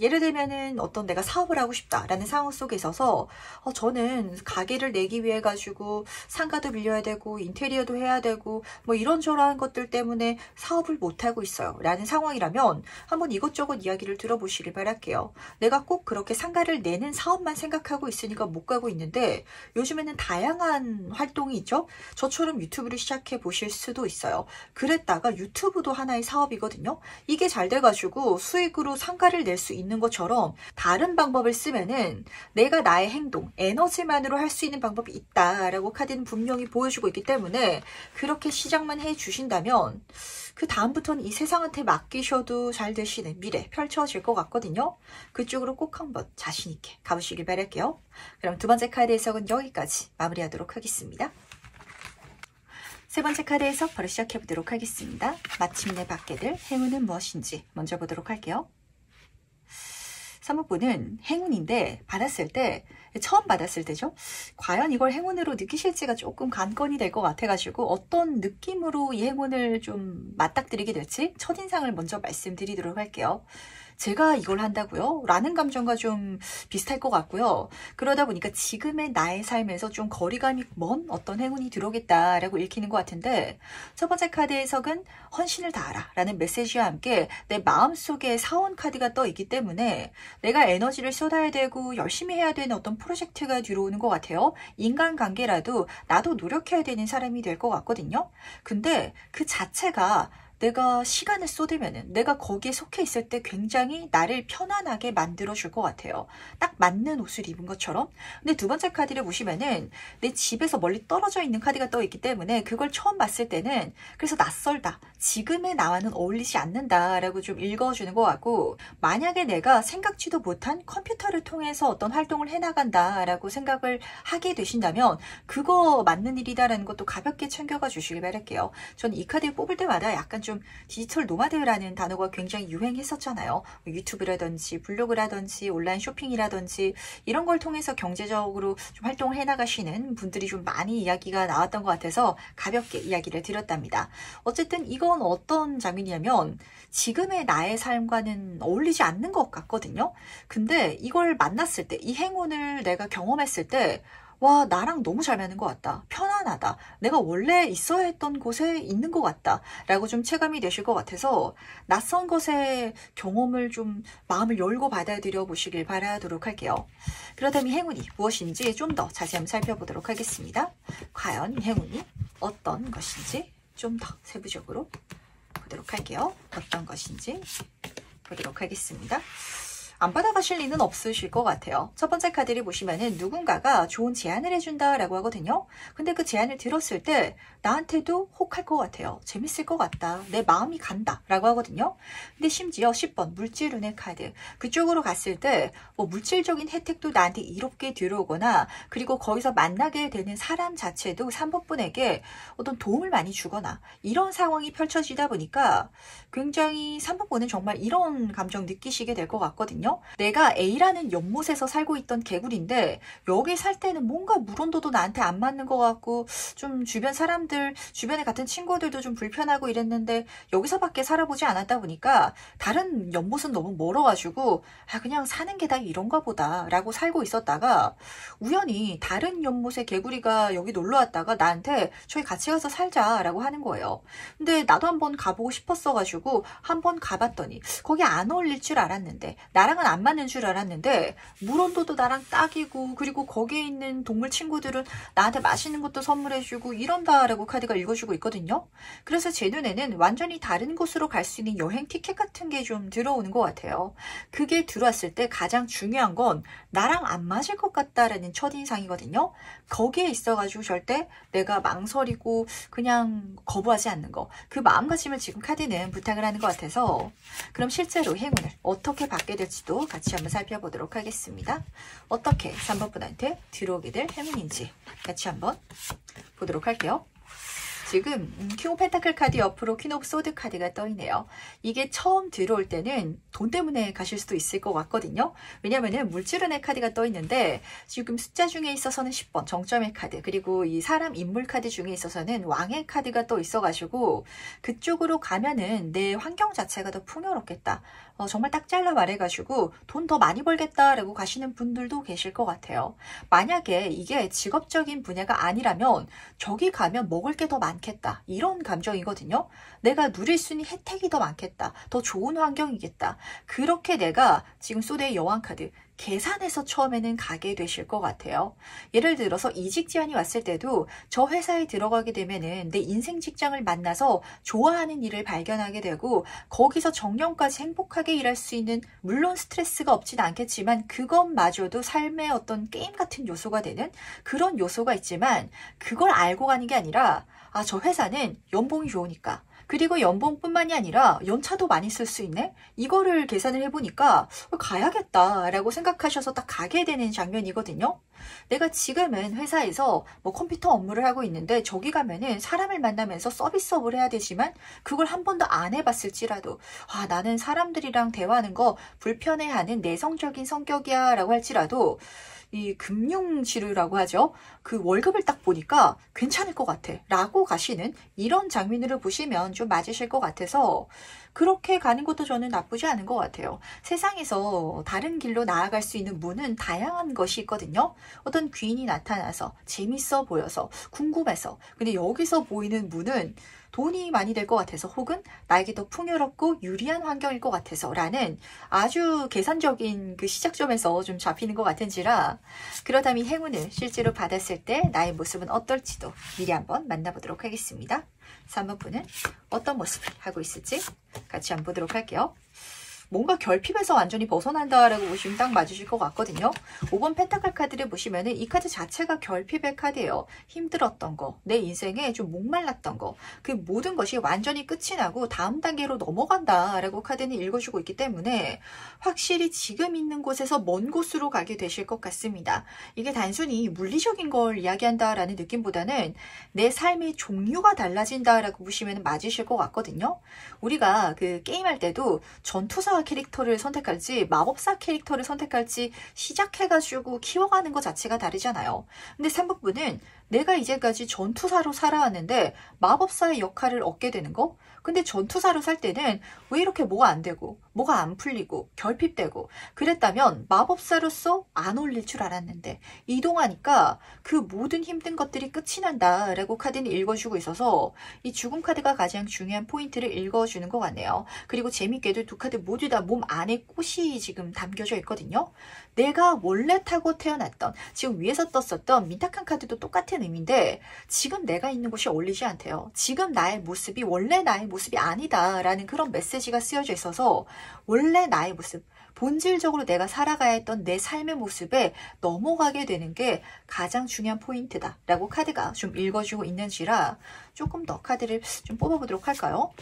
예를 들면은 어떤 내가 사업을 하고 싶다라는 상황 속에 있어서 저는 가게를 내기 위해 가지고 상가도 빌려야 되고 인테리어도 해야 되고 뭐 이런저런 것들 때문에 사업을 못하고 있어요 라는 상황이라면 한번 이것저것 이야기를 들어보시길 바랄게요. 내가 꼭 그렇게 상가를 내는 사업만 생각하고 있으니까 못 가고 있는데, 요즘에는 다양한 활동이 있죠. 저처럼 유튜브를 시작해 보실 수도 있어요. 그랬다가 유튜브도 하나의 사업이거든요. 이게 잘 돼가지고 수익으로 상가를 낼 수 있는 것처럼 다른 방법을 쓰면은 내가 나의 행동, 에너지만으로 할 수 있는 방법이 있다라고 카드는 분명히 보여주고 있기 때문에, 그렇게 시작만 해 주신다면 그 다음부터는 이 세상한테 맡기셔도 잘 되시는 미래 펼쳐질 것 같거든요. 그쪽으로 꼭 한번 자신 있게 가보시길 바랄게요. 그럼 두 번째 카드 해석은 여기까지 마무리하도록 하겠습니다. 세 번째 카드 해석 바로 시작해 보도록 하겠습니다. 마침내 받게 될 행운은 무엇인지 먼저 보도록 할게요. 사모분은 행운인데, 받았을 때, 처음 받았을 때죠. 과연 이걸 행운으로 느끼실지가 조금 관건이 될 것 같아가지고 어떤 느낌으로 이 행운을 좀 맞닥뜨리게 될지 첫인상을 먼저 말씀드리도록 할게요. 제가 이걸 한다고요? 라는 감정과 좀 비슷할 것 같고요. 그러다 보니까 지금의 나의 삶에서 좀 거리감이 먼 어떤 행운이 들어오겠다라고 읽히는 것 같은데, 첫 번째 카드 해석은 헌신을 다하라 라는 메시지와 함께 내 마음속에 사원 카드가 떠 있기 때문에 내가 에너지를 쏟아야 되고 열심히 해야 되는 어떤 프로젝트가 들어오는 것 같아요. 인간관계라도 나도 노력해야 되는 사람이 될 것 같거든요. 근데 그 자체가 내가 시간을 쏟으면은 내가 거기에 속해 있을 때 굉장히 나를 편안하게 만들어줄 것 같아요. 딱 맞는 옷을 입은 것처럼. 근데 두 번째 카드를 보시면은 내 집에서 멀리 떨어져 있는 카드가 떠 있기 때문에 그걸 처음 봤을 때는 그래서 낯설다. 지금의 나와는 어울리지 않는다라고 좀 읽어주는 것 같고, 만약에 내가 생각지도 못한 컴퓨터를 통해서 어떤 활동을 해나간다라고 생각을 하게 되신다면 그거 맞는 일이다라는 것도 가볍게 챙겨가 주시길 바랄게요. 저는 이 카드 뽑을 때마다 약간 좀 디지털 노마드라는 단어가 굉장히 유행했었잖아요. 유튜브라든지 블로그라든지 온라인 쇼핑이라든지 이런 걸 통해서 경제적으로 좀 활동을 해나가시는 분들이 좀 많이 이야기가 나왔던 것 같아서 가볍게 이야기를 드렸답니다. 어쨌든 이건 어떤 장면이냐면 지금의 나의 삶과는 어울리지 않는 것 같거든요. 근데 이걸 만났을 때, 이 행운을 내가 경험했을 때 와, 나랑 너무 잘 맞는 것 같다. 편안하다. 내가 원래 있어야 했던 곳에 있는 것 같다. 라고 좀 체감이 되실 것 같아서 낯선 것의 경험을 좀 마음을 열고 받아들여 보시길 바라도록 할게요. 그렇다면 이 행운이 무엇인지 좀 더 자세히 한번 살펴보도록 하겠습니다. 과연 이 행운이 어떤 것인지 좀 더 세부적으로 보도록 할게요. 어떤 것인지 보도록 하겠습니다. 안 받아가실 리는 없으실 것 같아요. 첫 번째 카드를 보시면은 누군가가 좋은 제안을 해준다라고 하거든요. 근데 그 제안을 들었을 때 나한테도 혹할 것 같아요. 재밌을 것 같다. 내 마음이 간다. 라고 하거든요. 근데 심지어 10번 물질운의 카드. 그쪽으로 갔을 때 뭐 물질적인 혜택도 나한테 이롭게 들어오거나 그리고 거기서 만나게 되는 사람 자체도 3번 분에게 어떤 도움을 많이 주거나 이런 상황이 펼쳐지다 보니까 굉장히 3번 분은 정말 이런 감정 느끼시게 될 것 같거든요. 내가 A라는 연못에서 살고 있던 개구리인데 여기 살 때는 뭔가 물온도도 나한테 안 맞는 것 같고 좀 주변 사람들, 주변에 같은 친구들도 좀 불편하고 이랬는데 여기서밖에 살아보지 않았다 보니까 다른 연못은 너무 멀어가지고 그냥 사는 게 다 이런가 보다 라고 살고 있었다가 우연히 다른 연못의 개구리가 여기 놀러 왔다가 나한테 저희 같이 가서 살자 라고 하는 거예요. 근데 나도 한번 가보고 싶었어가지고 한번 가봤더니 거기 안 어울릴 줄 알았는데 나랑은 안 맞는 줄 알았는데 물온도도 나랑 딱이고 그리고 거기에 있는 동물 친구들은 나한테 맛있는 것도 선물해주고 이런다라고 카드가 읽어주고 있거든요. 그래서 제 눈에는 완전히 다른 곳으로 갈 수 있는 여행 티켓 같은 게 좀 들어오는 것 같아요. 그게 들어왔을 때 가장 중요한 건 나랑 안 맞을 것 같다라는 첫인상이거든요. 거기에 있어가지고 절대 내가 망설이고 그냥 거부하지 않는 거, 그 마음가짐을 지금 카드는 부탁을 하는 것 같아서 그럼 실제로 행운을 어떻게 받게 될지도 같이 한번 살펴보도록 하겠습니다. 어떻게 3번 분한테 들어오게 될 행운인지 같이 한번 보도록 할게요. 지금 킹 오브 펜타클 카드 옆으로 퀸 오브 소드 카드가 떠있네요. 이게 처음 들어올 때는 돈 때문에 가실 수도 있을 것 같거든요. 왜냐면은 물질운의 카드가 떠있는데 지금 숫자 중에 있어서는 10번 정점의 카드, 그리고 이 사람 인물 카드 중에 있어서는 왕의 카드가 또 있어가지고 그쪽으로 가면은 내 환경 자체가 더 풍요롭겠다. 정말 딱 잘라 말해가지고 돈 더 많이 벌겠다라고 가시는 분들도 계실 것 같아요. 만약에 이게 직업적인 분야가 아니라면 저기 가면 먹을 게 더 많겠다. 이런 감정이거든요. 내가 누릴 수 있는 혜택이 더 많겠다. 더 좋은 환경이겠다. 그렇게 내가 지금 소대의 여왕 카드 계산해서 처음에는 가게 되실 것 같아요. 예를 들어서 이직 제안이 왔을 때도 저 회사에 들어가게 되면은 내 인생 직장을 만나서 좋아하는 일을 발견하게 되고 거기서 정년까지 행복하게 일할 수 있는, 물론 스트레스가 없진 않겠지만 그것마저도 삶의 어떤 게임 같은 요소가 되는 그런 요소가 있지만 그걸 알고 가는 게 아니라 저 회사는 연봉이 좋으니까, 그리고 연봉뿐만이 아니라 연차도 많이 쓸 수 있네? 이거를 계산을 해보니까 가야겠다 라고 생각하셔서 딱 가게 되는 장면이거든요. 내가 지금은 회사에서 뭐 컴퓨터 업무를 하고 있는데 저기 가면은 사람을 만나면서 서비스업을 해야 되지만 그걸 한 번도 안 해봤을지라도 나는 사람들이랑 대화하는 거 불편해하는 내성적인 성격이야 라고 할지라도 이 금융지루라고 하죠. 그 월급을 딱 보니까 괜찮을 것 같아 라고 가시는 이런 장면으로 보시면 좀 맞으실 것 같아서 그렇게 가는 것도 저는 나쁘지 않은 것 같아요. 세상에서 다른 길로 나아갈 수 있는 문은 다양한 것이 있거든요. 어떤 귀인이 나타나서 재밌어 보여서 궁금해서, 근데 여기서 보이는 문은 돈이 많이 될 것 같아서 혹은 나에게 더 풍요롭고 유리한 환경일 것 같아서 라는 아주 계산적인 그 시작점에서 좀 잡히는 것 같은지라 그렇다면 행운을 실제로 받았을 때 나의 모습은 어떨지도 미리 한번 만나보도록 하겠습니다. 3번 분은 어떤 모습을 하고 있을지 같이 한번 보도록 할게요. 뭔가 결핍에서 완전히 벗어난다라고 보시면 딱 맞으실 것 같거든요. 5번 펜타클 카드를 보시면은 이 카드 자체가 결핍의 카드예요. 힘들었던 거, 내 인생에 좀 목말랐던 거, 그 모든 것이 완전히 끝이 나고 다음 단계로 넘어간다라고 카드는 읽어주고 있기 때문에 확실히 지금 있는 곳에서 먼 곳으로 가게 되실 것 같습니다. 이게 단순히 물리적인 걸 이야기한다라는 느낌보다는 내 삶의 종류가 달라진다라고 보시면 맞으실 것 같거든요. 우리가 그 게임할 때도 전투사 캐릭터를 선택할지 마법사 캐릭터를 선택할지 시작해가지고 키워가는 것 자체가 다르잖아요. 근데 3번분은 내가 이제까지 전투사로 살아왔는데 마법사의 역할을 얻게 되는 거? 근데 전투사로 살 때는 왜 이렇게 뭐가 안 되고 뭐가 안 풀리고 결핍되고 그랬다면 마법사로서 안 어울릴 줄 알았는데 이동하니까 그 모든 힘든 것들이 끝이 난다 라고 카드는 읽어주고 있어서 이 죽음 카드가 가장 중요한 포인트를 읽어주는 것 같네요. 그리고 재밌게도 두 카드 모두 다 몸 안에 꽃이 지금 담겨져 있거든요. 내가 원래 타고 태어났던 지금 위에서 떴었던 민탁한 카드도 똑같은 의미인데 지금 내가 있는 곳이 어울리지 않대요. 지금 나의 모습이 원래 나의 모습이 아니다 라는 그런 메시지가 쓰여져 있어서 원래 나의 모습 본질적으로 내가 살아가야 했던 내 삶의 모습에 넘어가게 되는 게 가장 중요한 포인트다 라고 카드가 좀 읽어주고 있는지라 조금 더 카드를 좀 뽑아보도록 할까요?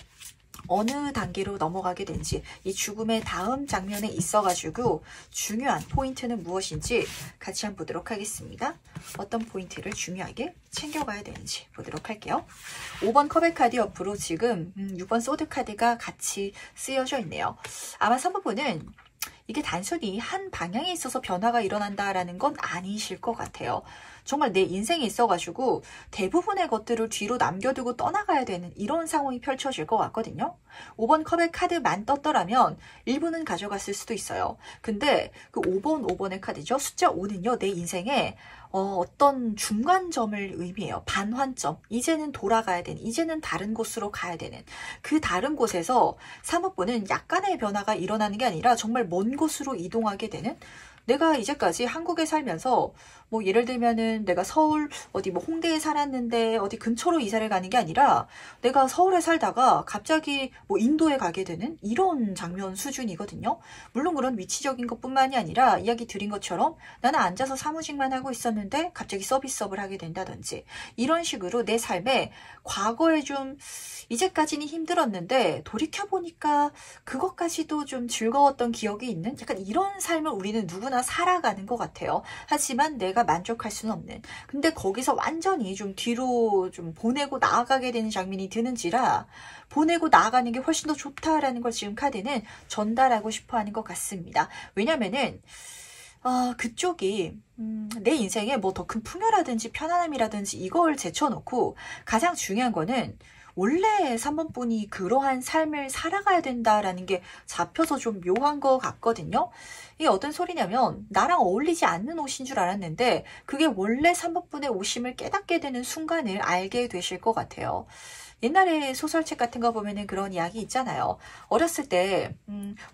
어느 단계로 넘어가게 된지 이 죽음의 다음 장면에 있어가지고 중요한 포인트는 무엇인지 같이 한번 보도록 하겠습니다. 어떤 포인트를 중요하게 챙겨가야 되는지 보도록 할게요. 5번 컵의 카드 옆으로 지금 6번 소드 카드가 같이 쓰여져 있네요. 아마 3번분은 이게 단순히 한 방향에 있어서 변화가 일어난다라는 건 아니실 것 같아요. 정말 내 인생에 있어가지고 대부분의 것들을 뒤로 남겨두고 떠나가야 되는 이런 상황이 펼쳐질 것 같거든요. 5번 컵의 카드만 떴더라면 일부는 가져갔을 수도 있어요. 근데 그 5번의 카드죠. 숫자 5는요. 내 인생에 어떤 중간점을 의미해요. 반환점. 이제는 돌아가야 되는, 이제는 다른 곳으로 가야 되는 그 다른 곳에서 사모분은 약간의 변화가 일어나는 게 아니라 정말 먼 곳으로 이동하게 되는 내가 이제까지 한국에 살면서 뭐 예를 들면은 내가 서울 어디 뭐 홍대에 살았는데 어디 근처로 이사를 가는 게 아니라 내가 서울에 살다가 갑자기 뭐 인도에 가게 되는 이런 장면 수준이거든요. 물론 그런 위치적인 것뿐만이 아니라 이야기 드린 것처럼 나는 앉아서 사무직만 하고 있었는데 갑자기 서비스업을 하게 된다든지 이런 식으로 내 삶에 과거에 좀 이제까지는 힘들었는데 돌이켜보니까 그것까지도 좀 즐거웠던 기억이 있는 약간 이런 삶을 우리는 누구나 살아가는 것 같아요. 하지만 내가 만족할 수는 없는. 근데 거기서 완전히 좀 뒤로 좀 보내고 나아가게 되는 장면이 드는지라 보내고 나아가는 게 훨씬 더 좋다라는 걸 지금 카드는 전달하고 싶어 하는 것 같습니다. 왜냐면은 그쪽이 내 인생에 뭐 더 큰 풍요라든지 편안함이라든지 이걸 제쳐놓고 가장 중요한 거는 원래 3번 분이 그러한 삶을 살아가야 된다라는 게 잡혀서 좀 묘한 것 같거든요. 이게 어떤 소리냐면 나랑 어울리지 않는 옷인 줄 알았는데 그게 원래 3번 분의 옷임을 깨닫게 되는 순간을 알게 되실 것 같아요. 옛날에 소설책 같은 거 보면은 그런 이야기 있잖아요. 어렸을 때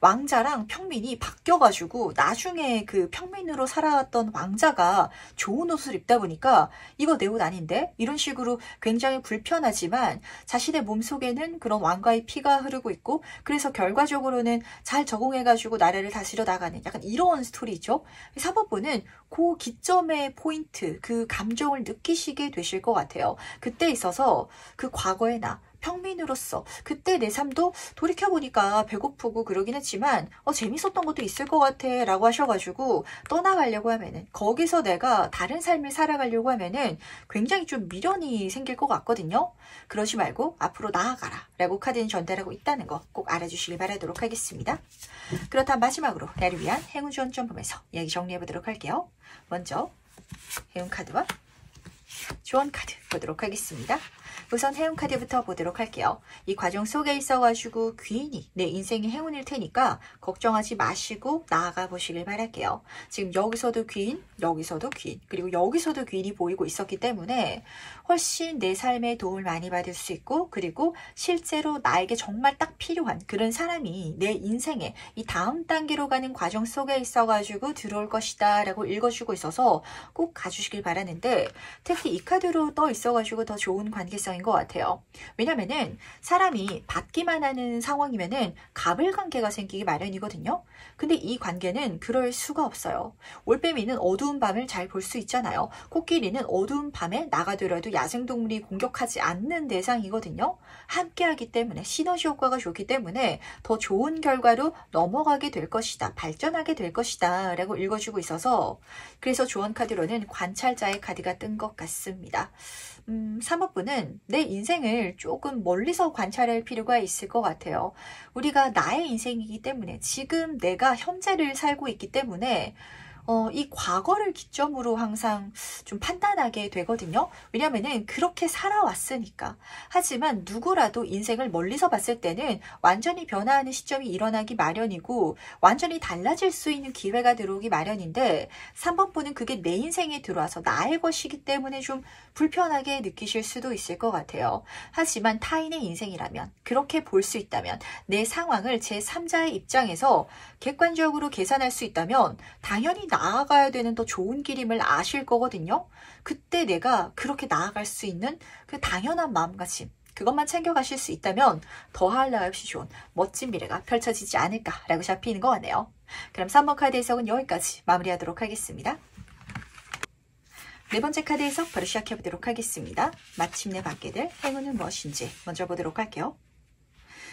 왕자랑 평민이 바뀌어가지고 나중에 그 평민으로 살아왔던 왕자가 좋은 옷을 입다 보니까 이거 내 옷 아닌데? 이런 식으로 굉장히 불편하지만 자신의 몸속에는 그런 왕가의 피가 흐르고 있고 그래서 결과적으로는 잘 적응해가지고 나라를 다스려 나가는 약간 이런 스토리죠. 사법부는 그 기점의 포인트, 그 감정을 느끼시게 되실 것 같아요. 그때 있어서 그 과거의 나, 평민으로서 그때 내 삶도 돌이켜보니까 배고프고 그러긴 했지만 재밌었던 것도 있을 것 같아 라고 하셔가지고 떠나가려고 하면은 거기서 내가 다른 삶을 살아가려고 하면은 굉장히 좀 미련이 생길 것 같거든요. 그러지 말고 앞으로 나아가라 라고 카드는 전달하고 있다는 거 꼭 알아주시길 바라도록 하겠습니다. 그렇다면 마지막으로 나를 위한 행운 지원점 보면서 이야기 정리해보도록 할게요. 먼저 행운 카드와 지원 카드 보도록 하겠습니다. 우선 행운 카드부터 보도록 할게요. 이 과정 속에 있어가지고 귀인이 내 인생의 행운일 테니까 걱정하지 마시고 나아가 보시길 바랄게요. 지금 여기서도 귀인, 여기서도 귀인, 그리고 여기서도 귀인이 보이고 있었기 때문에 훨씬 내 삶에 도움을 많이 받을 수 있고, 그리고 실제로 나에게 정말 딱 필요한 그런 사람이 내 인생에 이 다음 단계로 가는 과정 속에 있어가지고 들어올 것이다 라고 읽어주고 있어서 꼭 가주시길 바라는데, 특히 이 카드로 떠 있어가지고 더 좋은 관계성인 것 같아요. 왜냐면은 사람이 받기만 하는 상황이면은 갑을 관계가 생기기 마련이거든요. 근데 이 관계는 그럴 수가 없어요. 올빼미는 어두운 밤을 잘 볼 수 있잖아요. 코끼리는 어두운 밤에 나가더라도 야생동물이 공격하지 않는 대상이거든요. 함께하기 때문에 시너지 효과가 좋기 때문에 더 좋은 결과로 넘어가게 될 것이다, 발전하게 될 것이다 라고 읽어주고 있어서, 그래서 조언 카드로는 관찰자의 카드가 뜬 것 같습니다. 3호분은 내 인생을 조금 멀리서 관찰할 필요가 있을 것 같아요. 우리가 나의 인생이기 때문에, 지금 내가 현재를 살고 있기 때문에 이 과거를 기점으로 항상 좀 판단하게 되거든요. 왜냐면은 그렇게 살아왔으니까. 하지만 누구라도 인생을 멀리서 봤을 때는 완전히 변화하는 시점이 일어나기 마련이고, 완전히 달라질 수 있는 기회가 들어오기 마련인데, 3번 분은 그게 내 인생에 들어와서 나의 것이기 때문에 좀 불편하게 느끼실 수도 있을 것 같아요. 하지만 타인의 인생이라면, 그렇게 볼 수 있다면, 내 상황을 제3자의 입장에서 객관적으로 계산할 수 있다면 당연히 나아가야 되는 더 좋은 길임을 아실 거거든요. 그때 내가 그렇게 나아갈 수 있는 그 당연한 마음가짐, 그것만 챙겨가실 수 있다면 더할 나위 없이 좋은 멋진 미래가 펼쳐지지 않을까라고 잡히는 것 같네요. 그럼 3번 카드 해석은 여기까지 마무리하도록 하겠습니다. 네 번째 카드 해석 바로 시작해보도록 하겠습니다. 마침내 받게 될 행운은 무엇인지 먼저 보도록 할게요.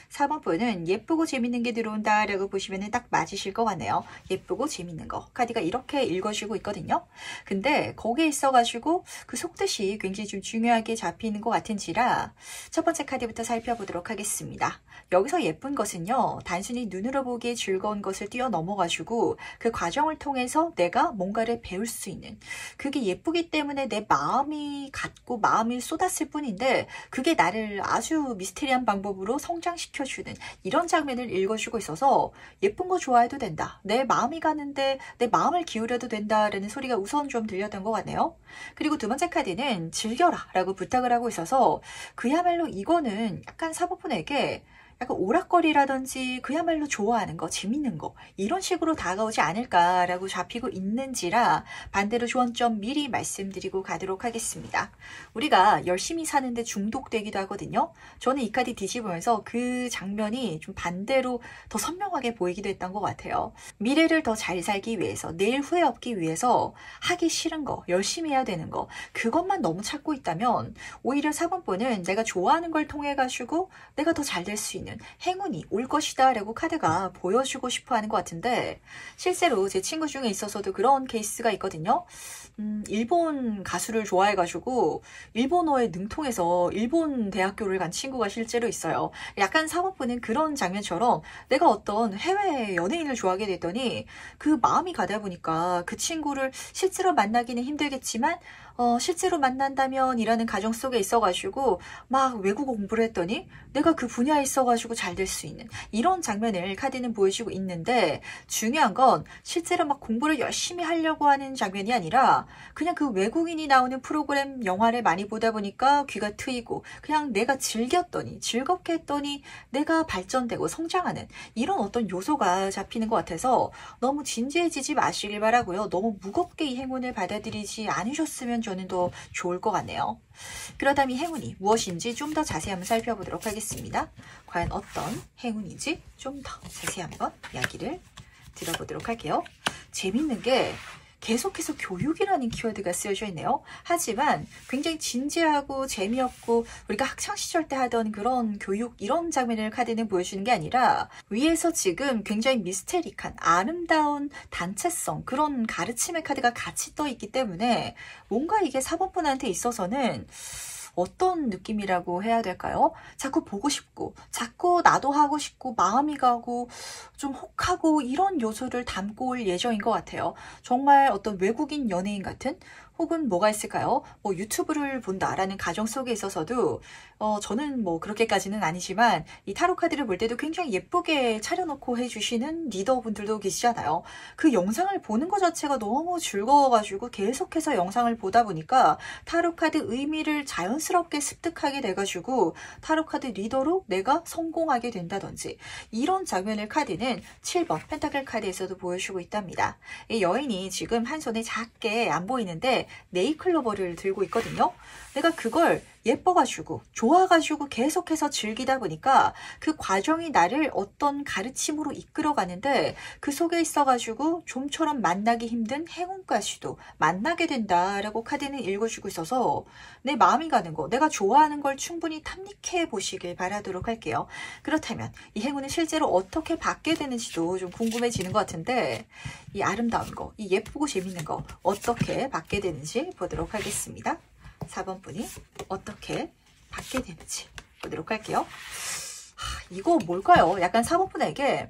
4번 분은 예쁘고 재밌는 게 들어온다 라고 보시면 딱 맞으실 것 같네요. 예쁘고 재밌는 거. 카드가 이렇게 읽어주고 있거든요. 근데 거기에 있어가지고 그 속뜻이 굉장히 좀 중요하게 잡히는 것 같은지라 첫 번째 카드부터 살펴보도록 하겠습니다. 여기서 예쁜 것은요, 단순히 눈으로 보기에 즐거운 것을 뛰어넘어가지고 그 과정을 통해서 내가 뭔가를 배울 수 있는, 그게 예쁘기 때문에 내 마음이 갖고 마음이 쏟았을 뿐인데 그게 나를 아주 미스테리한 방법으로 성장시켜 주는 이런 장면을 읽어주고 있어서 예쁜 거 좋아해도 된다, 내 마음이 가는데 내 마음을 기울여도 된다라는 소리가 우선 좀 들렸던 것 같네요. 그리고 두 번째 카드는 즐겨라 라고 부탁을 하고 있어서 그야말로 이거는 약간 사모분에게 약간 오락거리라든지 그야말로 좋아하는 거, 재밌는 거 이런 식으로 다가오지 않을까라고 잡히고 있는지라 반대로 조언점 미리 말씀드리고 가도록 하겠습니다. 우리가 열심히 사는데 중독되기도 하거든요. 저는 이 카드 뒤집으면서 그 장면이 좀 반대로 더 선명하게 보이기도 했던 것 같아요. 미래를 더 잘 살기 위해서, 내일 후회 없기 위해서 하기 싫은 거, 열심히 해야 되는 거, 그것만 너무 찾고 있다면 오히려 4번분은 내가 좋아하는 걸 통해 가지고 내가 더 잘 될 수 있는 행운이 올 것이다 라고 카드가 보여주고 싶어 하는 것 같은데, 실제로 제 친구 중에 있어서도 그런 케이스가 있거든요. 일본 가수를 좋아해가지고 일본어에 능통해서 일본 대학교를 간 친구가 실제로 있어요. 약간 사모분은 그런 장면처럼 내가 어떤 해외 연예인을 좋아하게 됐더니 그 마음이 가다 보니까 그 친구를 실제로 만나기는 힘들겠지만 실제로 만난다면 이라는 가정 속에 있어가지고 막 외국어 공부를 했더니 내가 그 분야에 있어가지고 잘 될 수 있는 이런 장면을 카드는 보여주고 있는데, 중요한 건 실제로 막 공부를 열심히 하려고 하는 장면이 아니라 그냥 그 외국인이 나오는 프로그램 영화를 많이 보다 보니까 귀가 트이고 그냥 내가 즐겼더니, 즐겁게 했더니 내가 발전되고 성장하는 이런 어떤 요소가 잡히는 것 같아서 너무 진지해지지 마시길 바라고요. 너무 무겁게 이 행운을 받아들이지 않으셨으면 저는 더 좋을 것 같네요. 그렇다면 이 행운이 무엇인지 좀 더 자세히 한번 살펴보도록 하겠습니다. 과연 어떤 행운인지 좀 더 자세히 한번 이야기를 들어보도록 할게요. 재밌는 게 계속해서 교육이라는 키워드가 쓰여져 있네요. 하지만 굉장히 진지하고 재미없고 우리가 학창시절 때 하던 그런 교육, 이런 장면을 카드는 보여주는 게 아니라 위에서 지금 굉장히 미스테릭한 아름다운 단체성, 그런 가르침의 카드가 같이 떠 있기 때문에 뭔가 이게 4번분한테 있어서는 어떤 느낌이라고 해야 될까요? 자꾸 보고 싶고 자꾸 나도 하고 싶고 마음이 가고 좀 혹하고 이런 요소를 담고 올 예정인 것 같아요. 정말 어떤 외국인 연예인 같은, 혹은 뭐가 있을까요? 뭐 유튜브를 본다라는 가정 속에 있어서도 저는 뭐 그렇게까지는 아니지만 이 타로 카드를 볼 때도 굉장히 예쁘게 차려놓고 해주시는 리더분들도 계시잖아요. 그 영상을 보는 것 자체가 너무 즐거워가지고 계속해서 영상을 보다 보니까 타로 카드 의미를 자연스럽게 습득하게 돼가지고 타로 카드 리더로 내가 성공하게 된다든지, 이런 장면을 카드는 7번 펜타클 카드에서도 보여주고 있답니다. 이 여인이 지금 한 손에 작게 안 보이는데 네일클로버를 들고 있거든요. 내가 그걸 예뻐가지고 좋아가지고 계속해서 즐기다 보니까 그 과정이 나를 어떤 가르침으로 이끌어가는데, 그 속에 있어가지고 좀처럼 만나기 힘든 행운까지도 만나게 된다라고 카드는 읽어주고 있어서 내 마음이 가는 거, 내가 좋아하는 걸 충분히 탐닉해 보시길 바라도록 할게요. 그렇다면 이 행운은 실제로 어떻게 받게 되는지도 좀 궁금해지는 것 같은데, 이 아름다운 거, 이 예쁘고 재밌는 거 어떻게 받게 되는지 보도록 하겠습니다. 4번 분이 어떻게 받게 되는지 보도록 할게요. 이거 뭘까요? 약간 4번 분에게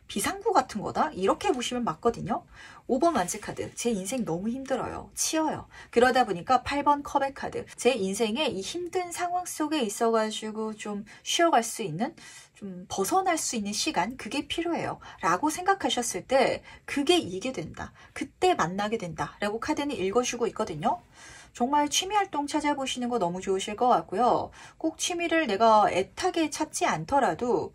비상구 같은 거다? 이렇게 보시면 맞거든요. 5번 완지 카드. 제 인생 너무 힘들어요. 치여요. 그러다 보니까 8번 컵의 카드. 제 인생에 이 힘든 상황 속에 있어가지고 좀 쉬어갈 수 있는, 좀 벗어날 수 있는 시간, 그게 필요해요. 라고 생각하셨을 때 그게 이게 된다. 그때 만나게 된다. 라고 카드는 읽어주고 있거든요. 정말 취미활동 찾아보시는 거 너무 좋으실 것 같고요. 꼭 취미를 내가 애타게 찾지 않더라도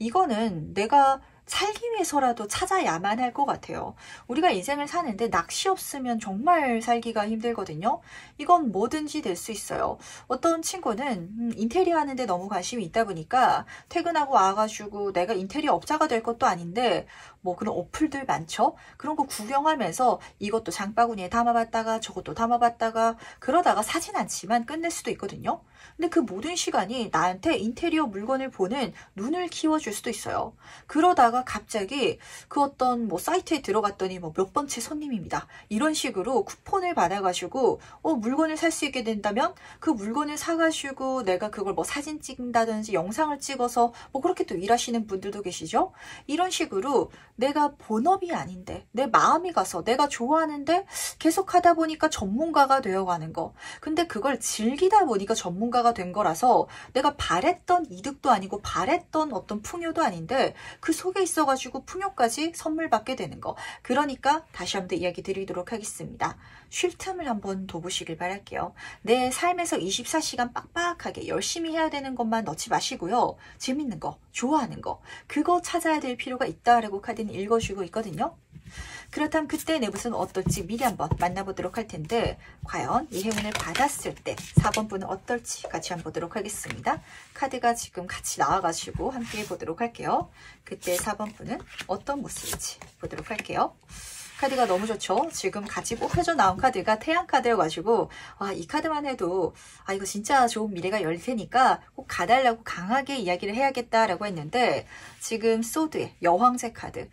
이거는 내가 살기 위해서라도 찾아야만 할 것 같아요. 우리가 인생을 사는데 낚시 없으면 정말 살기가 힘들거든요. 이건 뭐든지 될 수 있어요. 어떤 친구는 인테리어 하는데 너무 관심이 있다 보니까 퇴근하고 와가지고 내가 인테리어 업자가 될 것도 아닌데 뭐 그런 어플들 많죠. 그런 거 구경하면서 이것도 장바구니에 담아봤다가 저것도 담아봤다가 그러다가 사진 않지만 끝낼 수도 있거든요. 근데 그 모든 시간이 나한테 인테리어 물건을 보는 눈을 키워줄 수도 있어요. 그러다가 갑자기 그 어떤 뭐 사이트에 들어갔더니 뭐 몇 번째 손님입니다. 이런 식으로 쿠폰을 받아가지고 물건을 살 수 있게 된다면 그 물건을 사가지고 내가 그걸 뭐 사진 찍는다든지 영상을 찍어서 뭐 그렇게 또 일하시는 분들도 계시죠. 이런 식으로 내가 본업이 아닌데 내 마음이 가서 내가 좋아하는데 계속 하다 보니까 전문가가 되어가는 거. 근데 그걸 즐기다 보니까 전문가가 된 거라서 내가 바랬던 이득도 아니고 바랬던 어떤 풍요도 아닌데 그 속에 있어가지고 풍요까지 선물 받게 되는 거. 그러니까 다시 한번 이야기 드리도록 하겠습니다. 쉴 틈을 한번 둬보시길 바랄게요. 내 삶에서 24시간 빡빡하게 열심히 해야 되는 것만 넣지 마시고요. 재밌는 거, 좋아하는 거, 그거 찾아야 될 필요가 있다라고 카드는 읽어주고 있거든요. 그렇다면 그때 내 모습은 어떨지 미리 한번 만나보도록 할 텐데, 과연 이 행운을 받았을 때 4번 분은 어떨지 같이 한번 보도록 하겠습니다. 카드가 지금 같이 나와가지고 함께 보도록 할게요. 그때 4번 분은 어떤 모습일지 보도록 할게요. 카드가 너무 좋죠. 지금 같이 뽑혀져 나온 카드가 태양 카드여가지고 이 카드만 해도 이거 진짜 좋은 미래가 열 테니까 꼭 가달라고 강하게 이야기를 해야겠다라고 했는데, 지금 소드의 여왕제 카드,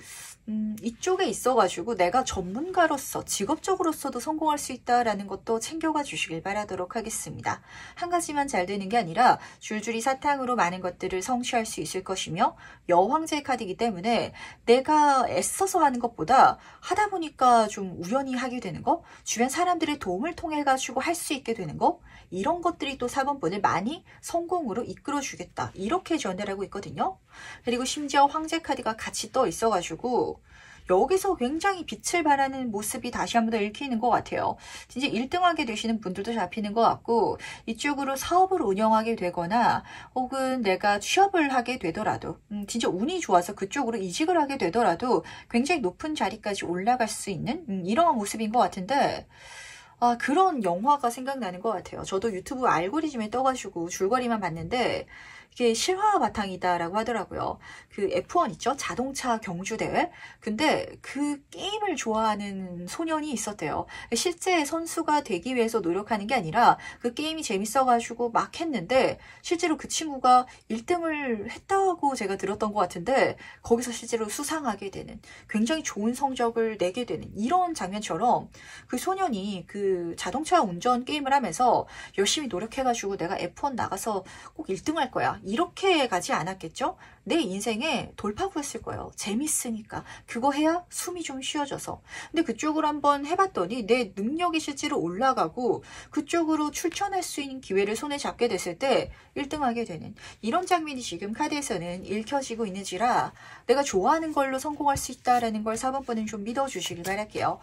이쪽에 있어가지고 내가 전문가로서 직업적으로서도 성공할 수 있다라는 것도 챙겨가 주시길 바라도록 하겠습니다. 한 가지만 잘 되는 게 아니라 줄줄이 사탕으로 많은 것들을 성취할 수 있을 것이며, 여왕제 카드이기 때문에 내가 애써서 하는 것보다 하다 보니까 좀 우연히 하게 되는 거, 주변 사람들의 도움을 통해 가지고 할 수 있게 되는 거, 이런 것들이 또 4번 분을 많이 성공으로 이끌어 주겠다, 이렇게 전달하고 있거든요. 그리고 심지어 황제 카드가 같이 떠 있어가지고 여기서 굉장히 빛을 발하는 모습이 다시 한번 더 읽히는 것 같아요. 진짜 1등하게 되시는 분들도 잡히는 것 같고, 이쪽으로 사업을 운영하게 되거나 혹은 내가 취업을 하게 되더라도 진짜 운이 좋아서 그쪽으로 이직을 하게 되더라도 굉장히 높은 자리까지 올라갈 수 있는 이런 모습인 것 같은데, 그런 영화가 생각나는 것 같아요. 저도 유튜브 알고리즘에 떠가지고 줄거리만 봤는데 이게 실화 바탕이다라고 하더라고요. 그 F1 있죠? 자동차 경주대회. 근데 그 게임을 좋아하는 소년이 있었대요. 실제 선수가 되기 위해서 노력하는 게 아니라 그 게임이 재밌어가지고 막 했는데 실제로 그 친구가 1등을 했다고 제가 들었던 것 같은데 거기서 실제로 수상하게 되는 굉장히 좋은 성적을 내게 되는 이런 장면처럼 그 소년이 그 자동차 운전 게임을 하면서 열심히 노력해가지고 내가 F1 나가서 꼭 1등 할 거야. 이렇게 가지 않았겠죠? 내 인생에 돌파구였을 거예요. 재밌으니까. 그거 해야 숨이 좀 쉬어져서. 근데 그쪽으로 한번 해봤더니 내 능력이 실제로 올라가고 그쪽으로 출전할 수 있는 기회를 손에 잡게 됐을 때 1등 하게 되는 이런 장면이 지금 카드에서는 읽혀지고 있는지라 내가 좋아하는 걸로 성공할 수 있다라는 걸 4번분은 좀 믿어주시길 바랄게요.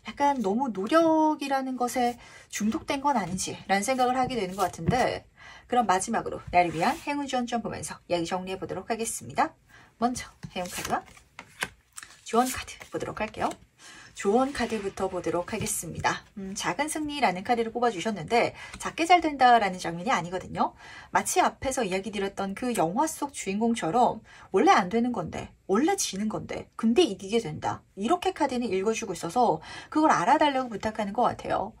약간 너무 노력이라는 것에 중독된 건 아닌지 라는 생각을 하게 되는 것 같은데 그럼 마지막으로 나를 위한 행운 지원 좀 보면서 이야기 정리해 보도록 하겠습니다. 먼저 행운 카드와 조언 카드 보도록 할게요. 조언 카드부터 보도록 하겠습니다. 작은 승리라는 카드를 뽑아주셨는데 작게 잘 된다라는 장면이 아니거든요. 마치 앞에서 이야기 드렸던 그 영화 속 주인공처럼 원래 안 되는 건데 원래 지는 건데 근데 이기게 된다. 이렇게 카드는 읽어주고 있어서 그걸 알아달라고 부탁하는 것 같아요.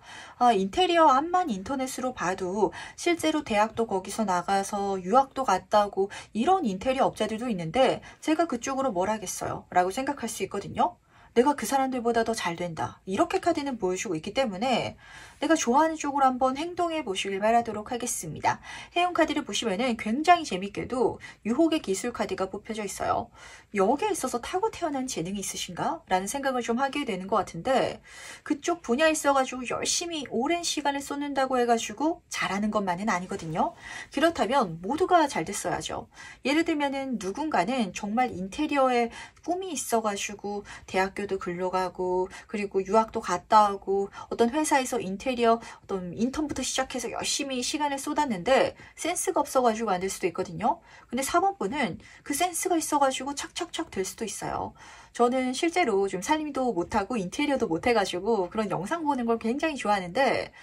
인테리어 앞만 인터넷으로 봐도 실제로 대학도 거기서 나가서 유학도 갔다 오고 이런 인테리어 업자들도 있는데 제가 그쪽으로 뭘 하겠어요? 라고 생각할 수 있거든요. 내가 그 사람들보다 더 잘 된다. 이렇게 카드는 보여주고 있기 때문에 내가 좋아하는 쪽으로 한번 행동해 보시길 바라도록 하겠습니다. 해운 카드를 보시면은 굉장히 재밌게도 유혹의 기술 카드가 뽑혀져 있어요. 여기에 있어서 타고 태어난 재능이 있으신가? 라는 생각을 좀 하게 되는 것 같은데 그쪽 분야에 있어가지고 열심히 오랜 시간을 쏟는다고 해가지고 잘하는 것만은 아니거든요. 그렇다면 모두가 잘 됐어야죠. 예를 들면은 누군가는 정말 인테리어에 꿈이 있어가지고 대학교도 글러가고 그리고 유학도 갔다 오고 어떤 회사에서 인테리어 어떤 인턴부터 시작해서 열심히 시간을 쏟았는데 센스가 없어가지고 안 될 수도 있거든요. 근데 4번 분은 그 센스가 있어가지고 착착착 될 수도 있어요. 저는 실제로 좀 살림도 못하고 인테리어도 못해가지고 그런 영상 보는 걸 굉장히 좋아하는데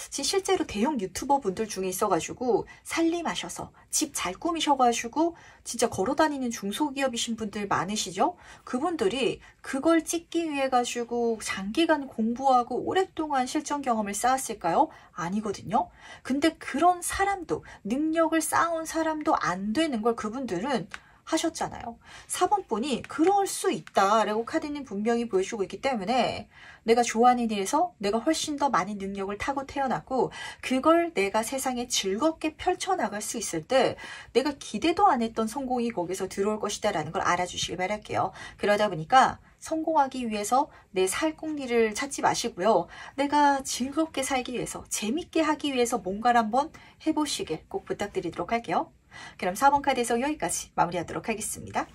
실제로 대형 유튜버 분들 중에 있어가지고 살림하셔서 집 잘 꾸미셔가지고 진짜 걸어다니는 중소기업이신 분들 많으시죠? 그분들이 그걸 찍기 위해 가지고 장기간 공부하고 오랫동안 실전 경험을 쌓았을까요? 아니거든요. 근데 그런 사람도 능력을 쌓아온 사람도 안 되는 걸 그분들은 하셨잖아요. 4번 분이 그럴 수 있다라고 카드는 분명히 보여주고 있기 때문에 내가 좋아하는 일에서 내가 훨씬 더 많은 능력을 타고 태어났고 그걸 내가 세상에 즐겁게 펼쳐나갈 수 있을 때 내가 기대도 안 했던 성공이 거기서 들어올 것이다 라는 걸 알아주시길 바랄게요. 그러다 보니까 성공하기 위해서 내 살궁리를 찾지 마시고요. 내가 즐겁게 살기 위해서 재밌게 하기 위해서 뭔가를 한번 해보시길 꼭 부탁드리도록 할게요. 그럼 4번 카드에서 여기까지 마무리하도록 하겠습니다.